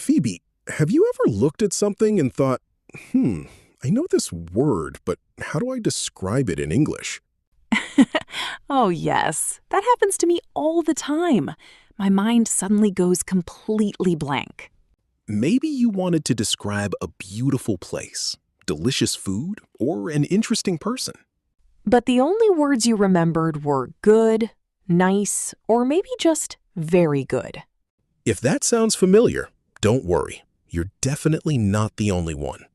Phoebe, have you ever looked at something and thought, I know this word, but how do I describe it in English? Oh, yes. That happens to me all the time. My mind suddenly goes completely blank. Maybe you wanted to describe a beautiful place, delicious food, or an interesting person. But the only words you remembered were good, nice, or maybe just very good. If that sounds familiar, don't worry. You're definitely not the only one.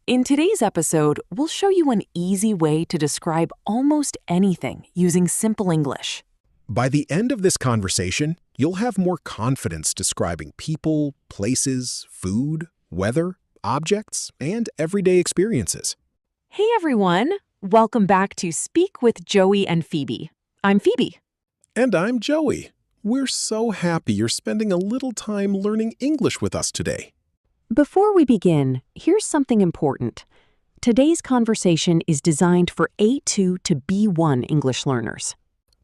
In today's episode, we'll show you an easy way to describe almost anything using simple English. By the end of this conversation, you'll have more confidence describing people, places, food, weather, objects, and everyday experiences. Hey everyone! Welcome back to Speak with Joey and Phoebe. I'm Phoebe. And I'm Joey. We're so happy you're spending a little time learning English with us today. Before we begin, here's something important. Today's conversation is designed for A2 to B1 English learners.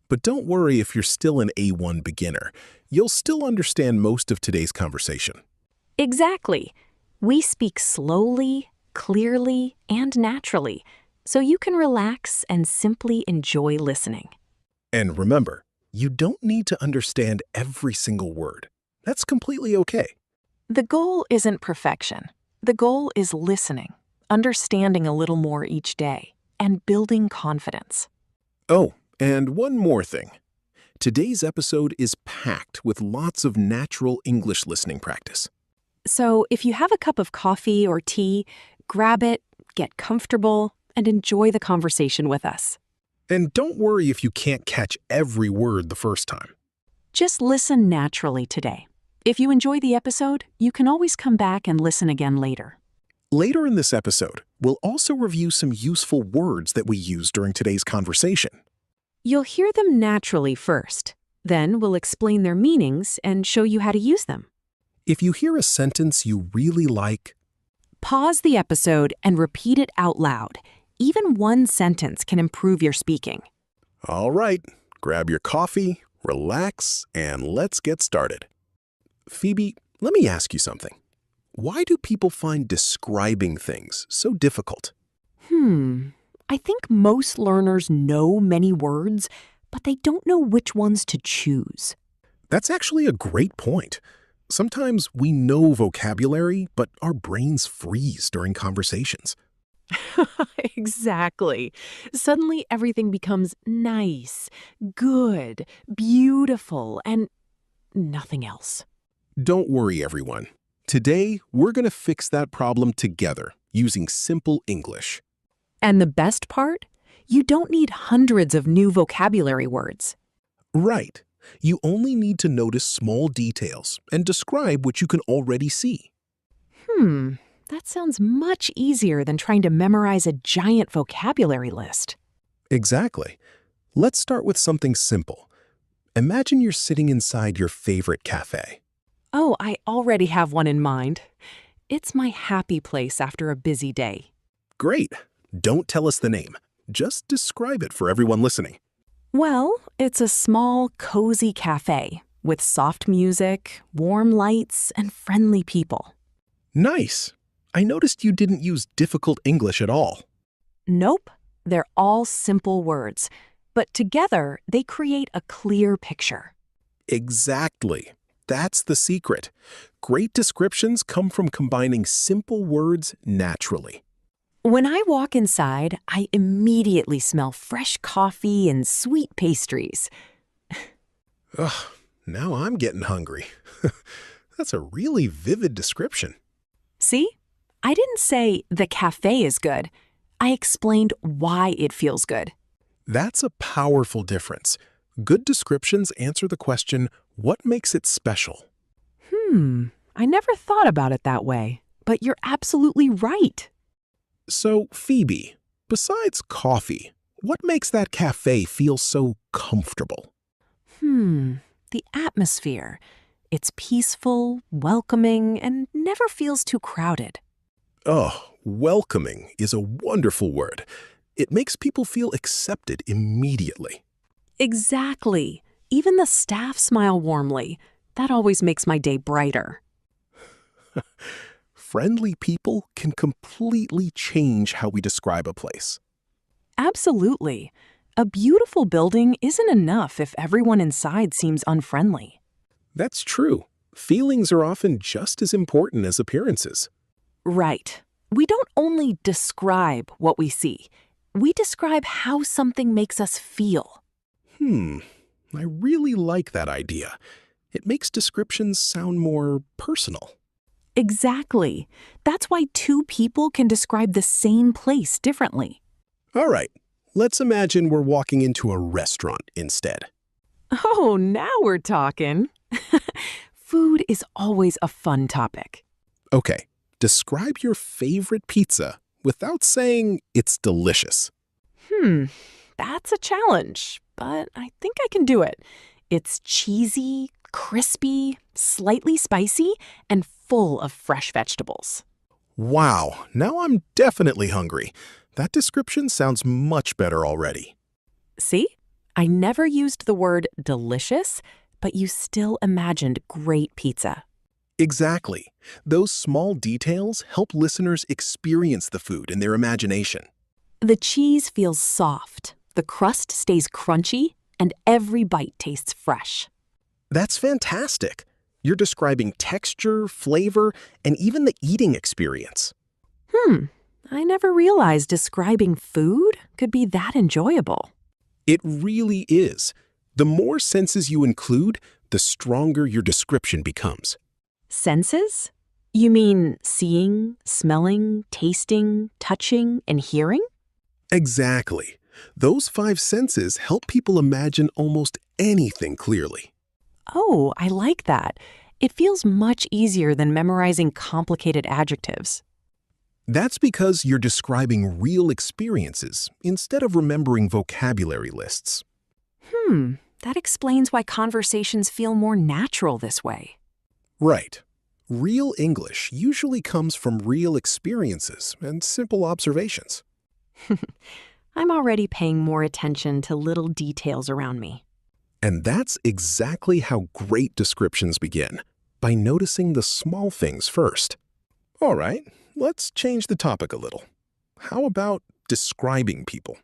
But don't worry if you're still an A1 beginner. You'll still understand most of today's conversation. Exactly. We speak slowly, clearly, and naturally, so you can relax and simply enjoy listening. And remember, you don't need to understand every single word. That's completely okay. The goal isn't perfection. The goal is listening, understanding a little more each day, and building confidence. Oh, and one more thing. Today's episode is packed with lots of natural English listening practice. So if you have a cup of coffee or tea, grab it, get comfortable, and enjoy the conversation with us. And don't worry if you can't catch every word the first time. Just listen naturally today. If you enjoy the episode, you can always come back and listen again later. Later in this episode, we'll also review some useful words that we use during today's conversation. You'll hear them naturally first. Then we'll explain their meanings and show you how to use them. If you hear a sentence you really like, pause the episode and repeat it out loud. Even one sentence can improve your speaking. All right, grab your coffee, relax, and let's get started. Phoebe, let me ask you something. Why do people find describing things so difficult? I think most learners know many words, but they don't know which ones to choose. That's actually a great point. Sometimes we know vocabulary, but our brains freeze during conversations. Exactly. Suddenly everything becomes nice, good, beautiful, and nothing else. Don't worry, everyone. Today, we're going to fix that problem together using simple English. And the best part? You don't need hundreds of new vocabulary words. Right. You only need to notice small details and describe what you can already see. That sounds much easier than trying to memorize a giant vocabulary list. Exactly. Let's start with something simple. Imagine you're sitting inside your favorite cafe. Oh, I already have one in mind. It's my happy place after a busy day. Great. Don't tell us the name. Just describe it for everyone listening. Well, it's a small, cozy cafe with soft music, warm lights, and friendly people. Nice. I noticed you didn't use difficult English at all. Nope, they're all simple words, but together they create a clear picture. Exactly. That's the secret. Great descriptions come from combining simple words naturally. When I walk inside, I immediately smell fresh coffee and sweet pastries. Ugh, now I'm getting hungry. That's a really vivid description. See? I didn't say the cafe is good. I explained why it feels good. That's a powerful difference. Good descriptions answer the question, what makes it special? I never thought about it that way, but you're absolutely right. So, Phoebe, besides coffee, what makes that cafe feel so comfortable? The atmosphere. It's peaceful, welcoming, and never feels too crowded. Oh, welcoming is a wonderful word. It makes people feel accepted immediately. Exactly. Even the staff smile warmly. That always makes my day brighter. friendly people can completely change how we describe a place. Absolutely. A beautiful building isn't enough if everyone inside seems unfriendly. That's true. Feelings are often just as important as appearances. Right. We don't only describe what we see. We describe how something makes us feel. I really like that idea. It makes descriptions sound more personal. Exactly. That's why two people can describe the same place differently. All right, let's imagine we're walking into a restaurant instead. Oh, now we're talking. Food is always a fun topic. Okay, describe your favorite pizza without saying it's delicious. That's a challenge, but I think I can do it. It's cheesy, crispy, slightly spicy, and full of fresh vegetables. Wow, now I'm definitely hungry. That description sounds much better already. See? I never used the word delicious, but you still imagined great pizza. Exactly. Those small details help listeners experience the food in their imagination. The cheese feels soft, the crust stays crunchy, and every bite tastes fresh. That's fantastic. You're describing texture, flavor, and even the eating experience. I never realized describing food could be that enjoyable. It really is. The more senses you include, the stronger your description becomes. Senses? You mean seeing, smelling, tasting, touching, and hearing? Exactly. Those 5 senses help people imagine almost anything clearly. Oh, I like that. It feels much easier than memorizing complicated adjectives. That's because you're describing real experiences instead of remembering vocabulary lists. That explains why conversations feel more natural this way. Right. Real English usually comes from real experiences and simple observations. I'm already paying more attention to little details around me. And that's exactly how great descriptions begin, by noticing the small things first. All right, let's change the topic a little. How about describing people?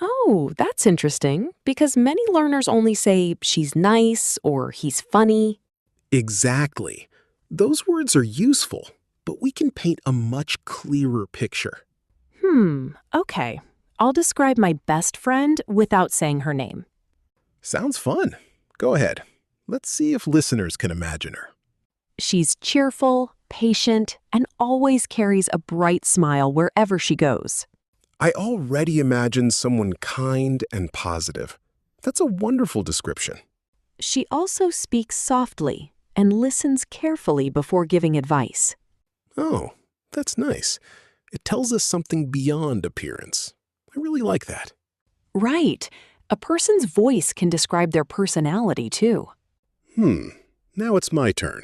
Oh, that's interesting, because many learners only say she's nice or he's funny. Exactly. Those words are useful, but we can paint a much clearer picture. Okay. I'll describe my best friend without saying her name. Sounds fun. Go ahead. Let's see if listeners can imagine her. She's cheerful, patient, and always carries a bright smile wherever she goes. I already imagine someone kind and positive. That's a wonderful description. She also speaks softly and listens carefully before giving advice. Oh, that's nice. It tells us something beyond appearance. I really like that. Right. A person's voice can describe their personality, too. Now it's my turn.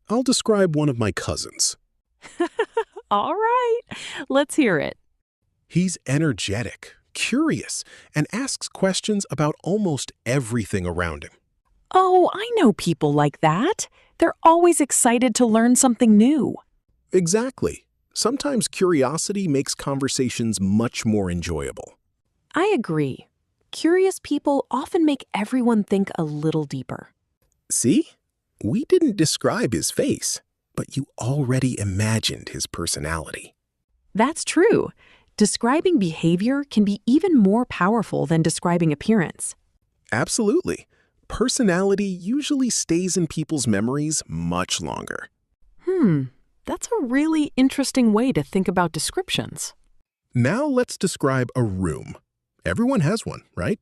I'll describe one of my cousins. All right. Let's hear it. He's energetic, curious, and asks questions about almost everything around him. Oh, I know people like that. They're always excited to learn something new. Exactly. Sometimes curiosity makes conversations much more enjoyable. I agree. Curious people often make everyone think a little deeper. See? We didn't describe his face, but you already imagined his personality. That's true. Describing behavior can be even more powerful than describing appearance. Absolutely. Personality usually stays in people's memories much longer. That's a really interesting way to think about descriptions. Now let's describe a room. Everyone has one, right?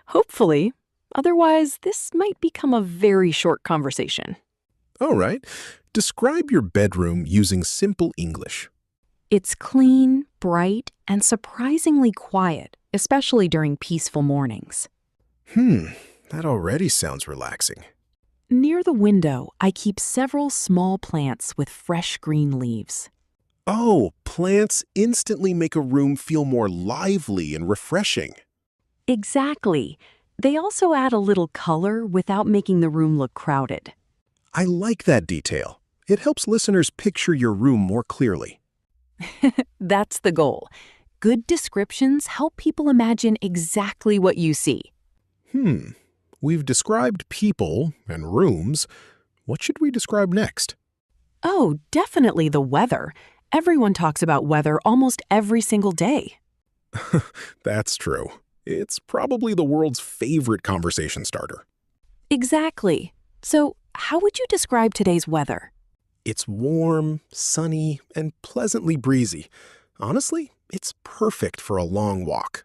Hopefully. Otherwise, this might become a very short conversation. All right. Describe your bedroom using simple English. It's clean, bright, and surprisingly quiet, especially during peaceful mornings. That already sounds relaxing. Near the window, I keep several small plants with fresh green leaves. Oh, plants instantly make a room feel more lively and refreshing. Exactly. They also add a little color without making the room look crowded. I like that detail. It helps listeners picture your room more clearly. That's the goal. Good descriptions help people imagine exactly what you see. We've described people and rooms. What should we describe next? Oh, definitely the weather. Everyone talks about weather almost every single day. That's true. It's probably the world's favorite conversation starter. Exactly. So, how would you describe today's weather? It's warm, sunny, and pleasantly breezy. Honestly, it's perfect for a long walk.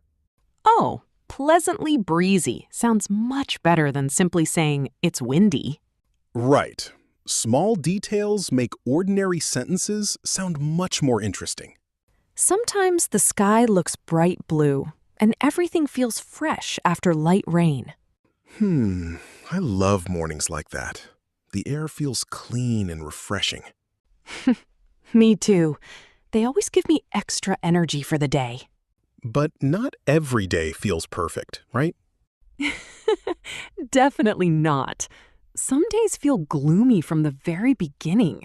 Oh, pleasantly breezy sounds much better than simply saying it's windy. Right. Small details make ordinary sentences sound much more interesting. Sometimes the sky looks bright blue, and everything feels fresh after light rain. I love mornings like that. The air feels clean and refreshing. Me too. They always give me extra energy for the day. But not every day feels perfect, right? Definitely not. Some days feel gloomy from the very beginning.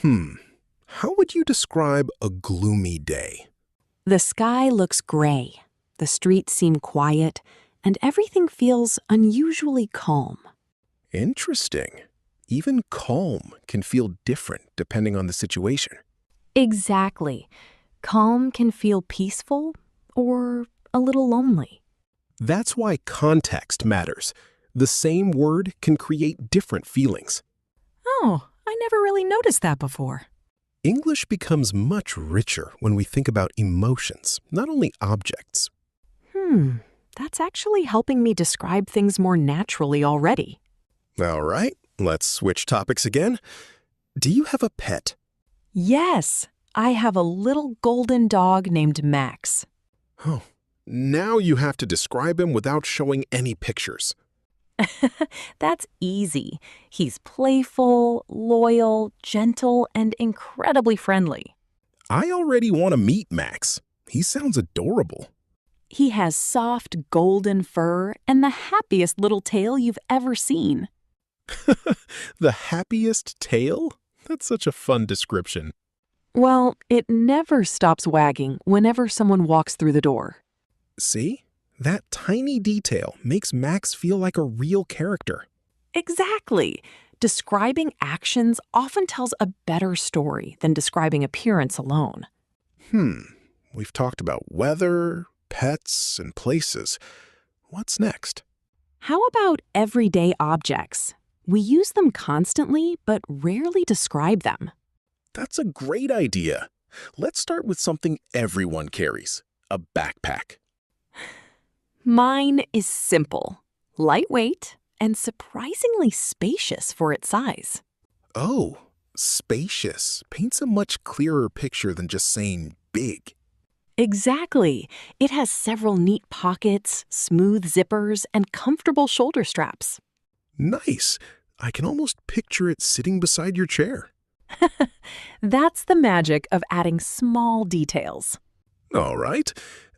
How would you describe a gloomy day? The sky looks gray, the streets seem quiet, and everything feels unusually calm. Interesting. Even calm can feel different depending on the situation. Exactly. Calm can feel peaceful or a little lonely. That's why context matters. The same word can create different feelings. Oh, I never really noticed that before. English becomes much richer when we think about emotions, not only objects. That's actually helping me describe things more naturally already. All right, let's switch topics again. Do you have a pet? Yes, I have a little golden dog named Max. Oh, now you have to describe him without showing any pictures. That's easy. He's playful, loyal, gentle, and incredibly friendly. I already want to meet Max. He sounds adorable. He has soft golden fur and the happiest little tail you've ever seen. The happiest tail? That's such a fun description. Well, it never stops wagging whenever someone walks through the door. See? That tiny detail makes Max feel like a real character. Exactly. Describing actions often tells a better story than describing appearance alone. We've talked about weather, pets, and places. What's next? How about everyday objects? We use them constantly, but rarely describe them. That's a great idea. Let's start with something everyone carries, a backpack. Mine is simple, lightweight, and surprisingly spacious for its size. Oh, spacious paints a much clearer picture than just saying big. Exactly. It has several neat pockets, smooth zippers, and comfortable shoulder straps. Nice. I can almost picture it sitting beside your chair. That's the magic of adding small details. All right.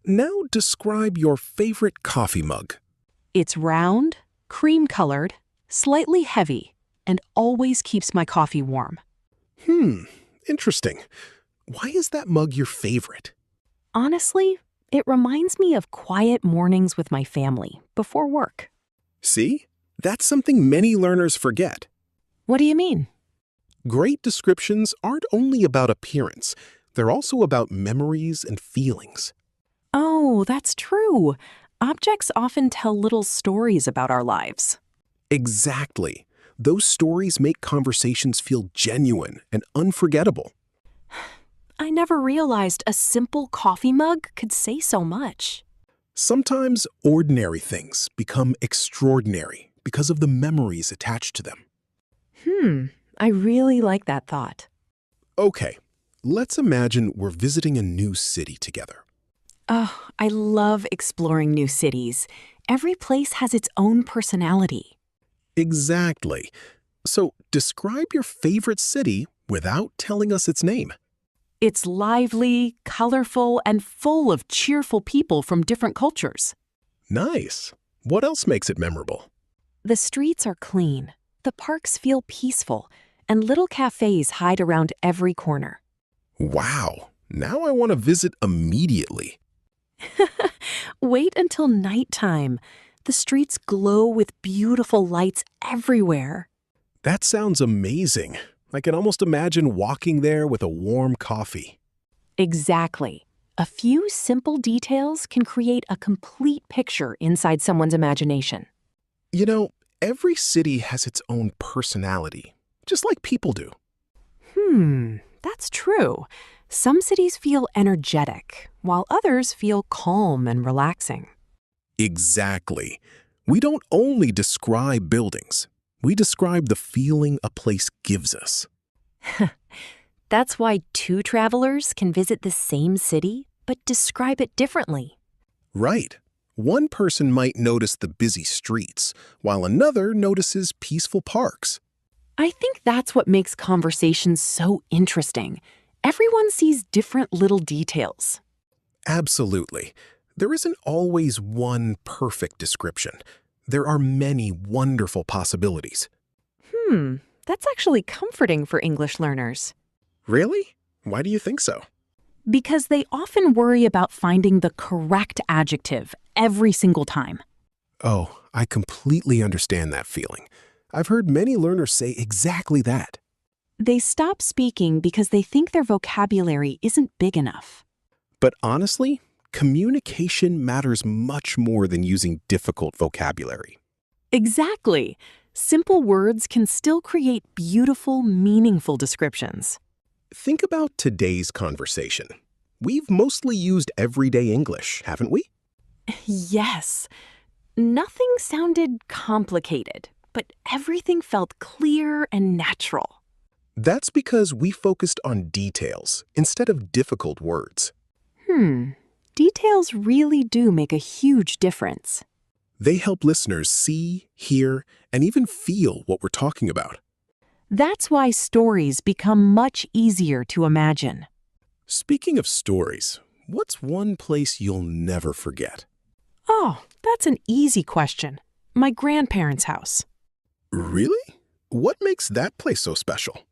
Now describe your favorite coffee mug. It's round, cream-colored, slightly heavy, and always keeps my coffee warm. Interesting. Why is that mug your favorite? Honestly, it reminds me of quiet mornings with my family before work. See? That's something many learners forget. What do you mean? Great descriptions aren't only about appearance. They're also about memories and feelings. Oh, that's true. Objects often tell little stories about our lives. Exactly. Those stories make conversations feel genuine and unforgettable. I never realized a simple coffee mug could say so much. Sometimes ordinary things become extraordinary because of the memories attached to them. I really like that thought. Okay, let's imagine we're visiting a new city together. Oh, I love exploring new cities. Every place has its own personality. Exactly. So describe your favorite city without telling us its name. It's lively, colorful, and full of cheerful people from different cultures. Nice. What else makes it memorable? The streets are clean, the parks feel peaceful, and little cafes hide around every corner. Wow, now I want to visit immediately. Wait until nighttime. The streets glow with beautiful lights everywhere. That sounds amazing. I can almost imagine walking there with a warm coffee. Exactly. A few simple details can create a complete picture inside someone's imagination. You know, every city has its own personality, just like people do. That's true. Some cities feel energetic, while others feel calm and relaxing. Exactly. We don't only describe buildings. We describe the feeling a place gives us. That's why two travelers can visit the same city, but describe it differently. Right. One person might notice the busy streets, while another notices peaceful parks. I think that's what makes conversations so interesting. Everyone sees different little details. Absolutely. There isn't always one perfect description. There are many wonderful possibilities. That's actually comforting for English learners. Really? Why do you think so? Because they often worry about finding the correct adjective every single time. Oh, I completely understand that feeling. I've heard many learners say exactly that. They stop speaking because they think their vocabulary isn't big enough. But honestly, communication matters much more than using difficult vocabulary. Exactly. Simple words can still create beautiful, meaningful descriptions. Think about today's conversation. We've mostly used everyday English, haven't we? Yes. Nothing sounded complicated, but everything felt clear and natural. That's because we focused on details instead of difficult words. Details really do make a huge difference. They help listeners see, hear, and even feel what we're talking about. That's why stories become much easier to imagine. Speaking of stories, what's one place you'll never forget? Oh, that's an easy question. My grandparents' house. Really? What makes that place so special?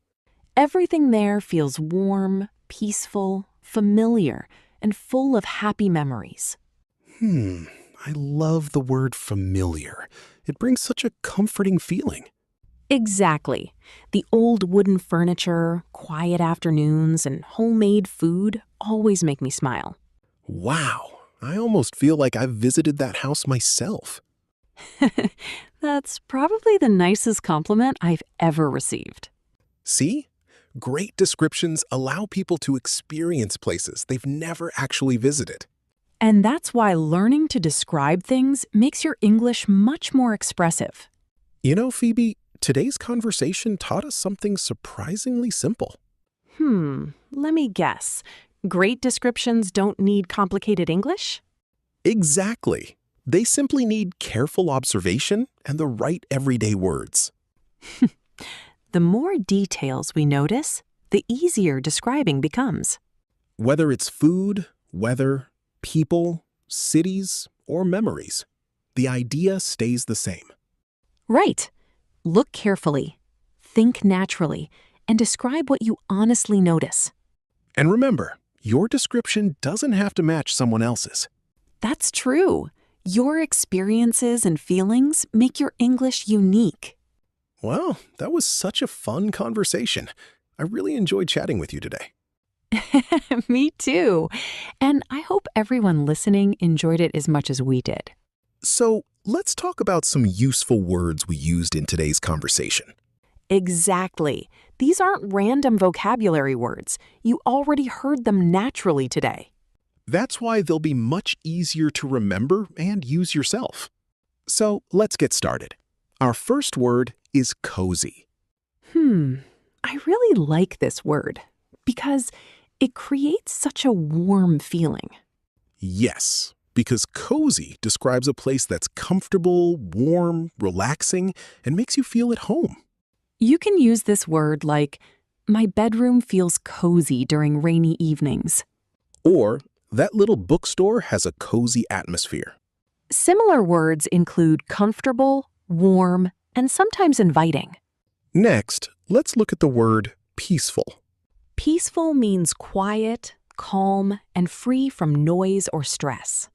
Everything there feels warm, peaceful, familiar, and full of happy memories. I love the word familiar. It brings such a comforting feeling. Exactly. The old wooden furniture, quiet afternoons, and homemade food always make me smile. Wow, I almost feel like I've visited that house myself. That's probably the nicest compliment I've ever received. See? Great descriptions allow people to experience places they've never actually visited. And that's why learning to describe things makes your English much more expressive. You know, Phoebe, today's conversation taught us something surprisingly simple. Let me guess. Great descriptions don't need complicated English? Exactly. They simply need careful observation and the right everyday words. The more details we notice, the easier describing becomes. Whether it's food, weather, people, cities, or memories, the idea stays the same. Right. Look carefully, think naturally, and describe what you honestly notice. And remember, your description doesn't have to match someone else's. That's true. Your experiences and feelings make your English unique. Well, that was such a fun conversation. I really enjoyed chatting with you today. Me too. And I hope everyone listening enjoyed it as much as we did. So, let's talk about some useful words we used in today's conversation. Exactly. These aren't random vocabulary words. You already heard them naturally today. That's why they'll be much easier to remember and use yourself. So, let's get started. Our first word is cozy. I really like this word because it creates such a warm feeling. Yes, because cozy describes a place that's comfortable, warm, relaxing, and makes you feel at home. You can use this word like, my bedroom feels cozy during rainy evenings. Or, that little bookstore has a cozy atmosphere. Similar words include comfortable, warm, and sometimes inviting. Next, let's look at the word peaceful. Peaceful means quiet, calm, and free from noise or stress.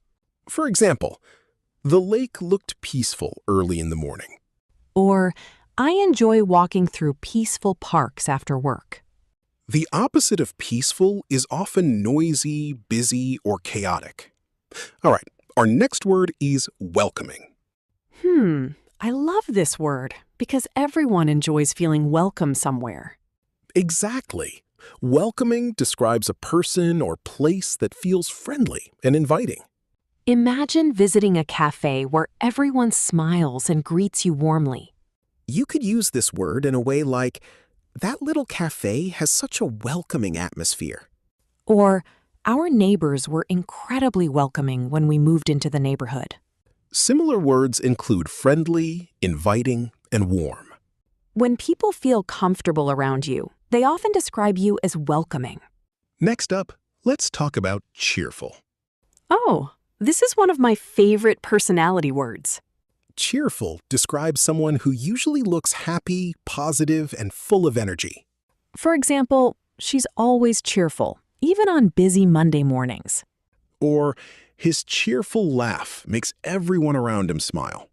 For example, the lake looked peaceful early in the morning. Or, I enjoy walking through peaceful parks after work. The opposite of peaceful is often noisy, busy, or chaotic. All right, our next word is welcoming. I love this word because everyone enjoys feeling welcome somewhere. Exactly. Welcoming describes a person or place that feels friendly and inviting. Imagine visiting a cafe where everyone smiles and greets you warmly. You could use this word in a way like, that little cafe has such a welcoming atmosphere. Or, our neighbors were incredibly welcoming when we moved into the neighborhood. Similar words include friendly, inviting, and warm. When people feel comfortable around you, they often describe you as welcoming. Next up, let's talk about cheerful. Oh, this is one of my favorite personality words. Cheerful describes someone who usually looks happy, positive, and full of energy. For example, she's always cheerful, even on busy Monday mornings. Or, his cheerful laugh makes everyone around him smile.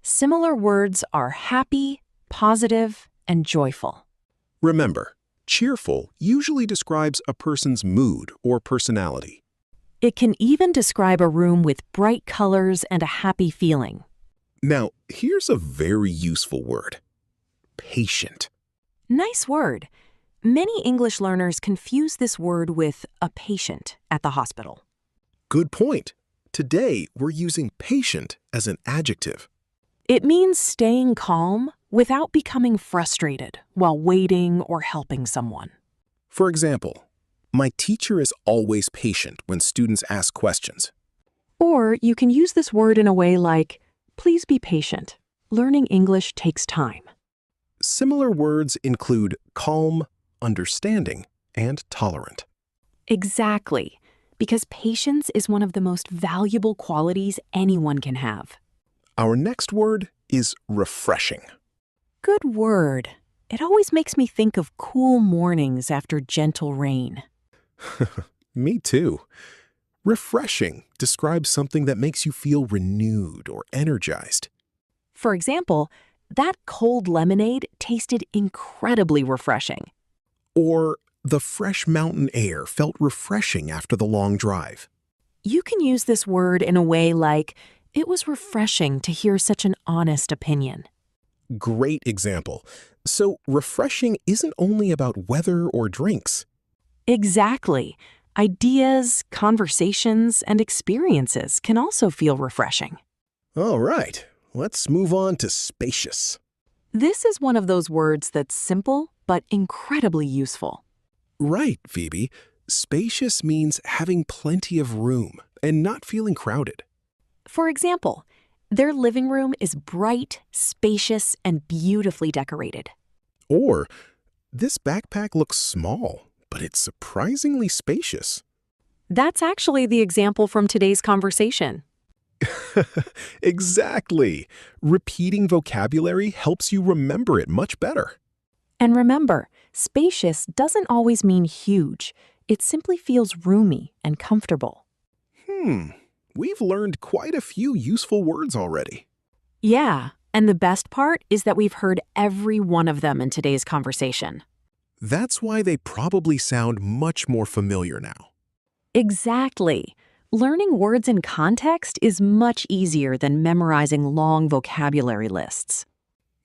Similar words are happy, positive, and joyful. Remember, cheerful usually describes a person's mood or personality. It can even describe a room with bright colors and a happy feeling. Now, here's a very useful word. Patient. Nice word. Many English learners confuse this word with a patient at the hospital. Good point. Today, we're using patient as an adjective. It means staying calm without becoming frustrated while waiting or helping someone. For example, my teacher is always patient when students ask questions. Or you can use this word in a way like, please be patient. Learning English takes time. Similar words include calm, understanding, and tolerant. Exactly, because patience is one of the most valuable qualities anyone can have. Our next word is refreshing. Good word. It always makes me think of cool mornings after gentle rain. Me too. Refreshing describes something that makes you feel renewed or energized. For example, that cold lemonade tasted incredibly refreshing. Or the fresh mountain air felt refreshing after the long drive. You can use this word in a way like, it was refreshing to hear such an honest opinion. Great example. So refreshing isn't only about weather or drinks. Exactly. Ideas, conversations, and experiences can also feel refreshing. All right, let's move on to spacious. This is one of those words that's simple but incredibly useful. Right, Phoebe. Spacious means having plenty of room and not feeling crowded. For example, their living room is bright, spacious, and beautifully decorated. Or, this backpack looks small, but it's surprisingly spacious. That's actually the example from today's conversation. Exactly. Repeating vocabulary helps you remember it much better. And remember, spacious doesn't always mean huge. It simply feels roomy and comfortable. We've learned quite a few useful words already. Yeah, and the best part is that we've heard every one of them in today's conversation. That's why they probably sound much more familiar now. Exactly. Learning words in context is much easier than memorizing long vocabulary lists.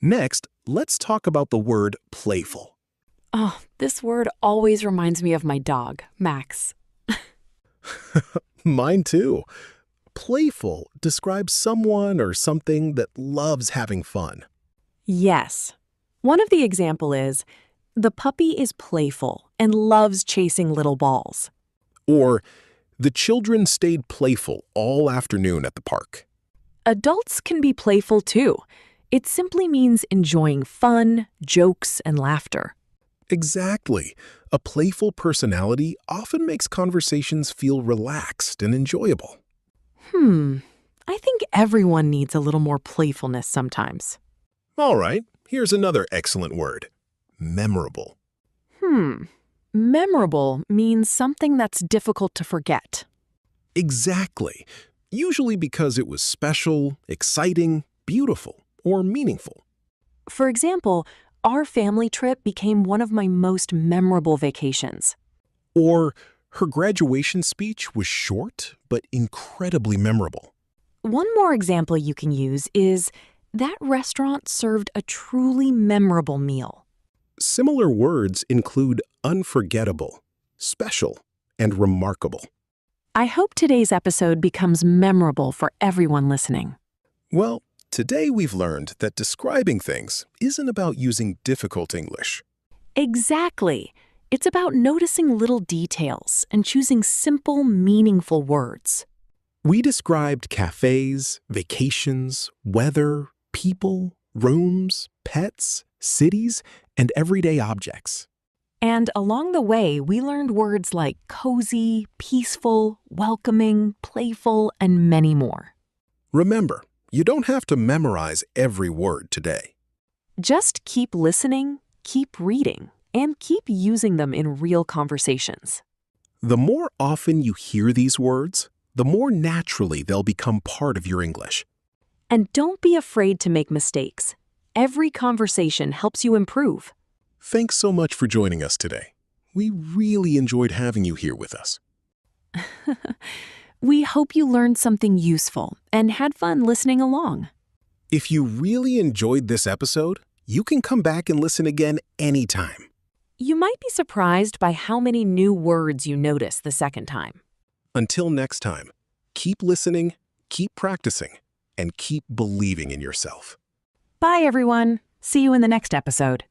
Next, let's talk about the word playful. Oh, this word always reminds me of my dog, Max. Mine too. Playful describes someone or something that loves having fun. Yes. One of the examples is, the puppy is playful and loves chasing little balls. Or, the children stayed playful all afternoon at the park. Adults can be playful too. It simply means enjoying fun, jokes, and laughter. Exactly. A playful personality often makes conversations feel relaxed and enjoyable. I think everyone needs a little more playfulness sometimes. All right, here's another excellent word. memorable. Memorable means something that's difficult to forget. Exactly. Usually because it was special, exciting, beautiful, or meaningful. For example, our family trip became one of my most memorable vacations. Or her graduation speech was short but incredibly memorable. One more example you can use is that restaurant served a truly memorable meal. Similar words include unforgettable, special, and remarkable. I hope today's episode becomes memorable for everyone listening. Well, today we've learned that describing things isn't about using difficult English. Exactly. It's about noticing little details and choosing simple, meaningful words. We described cafes, vacations, weather, people, rooms, pets, cities, and everyday objects. And along the way, we learned words like cozy, peaceful, welcoming, playful, and many more. Remember, you don't have to memorize every word today. Just keep listening, keep reading, and keep using them in real conversations. The more often you hear these words, the more naturally they'll become part of your English. And don't be afraid to make mistakes. Every conversation helps you improve. Thanks so much for joining us today. We really enjoyed having you here with us. We hope you learned something useful and had fun listening along. If you really enjoyed this episode, you can come back and listen again anytime. You might be surprised by how many new words you notice the second time. Until next time, keep listening, keep practicing, and keep believing in yourself. Bye, everyone. See you in the next episode.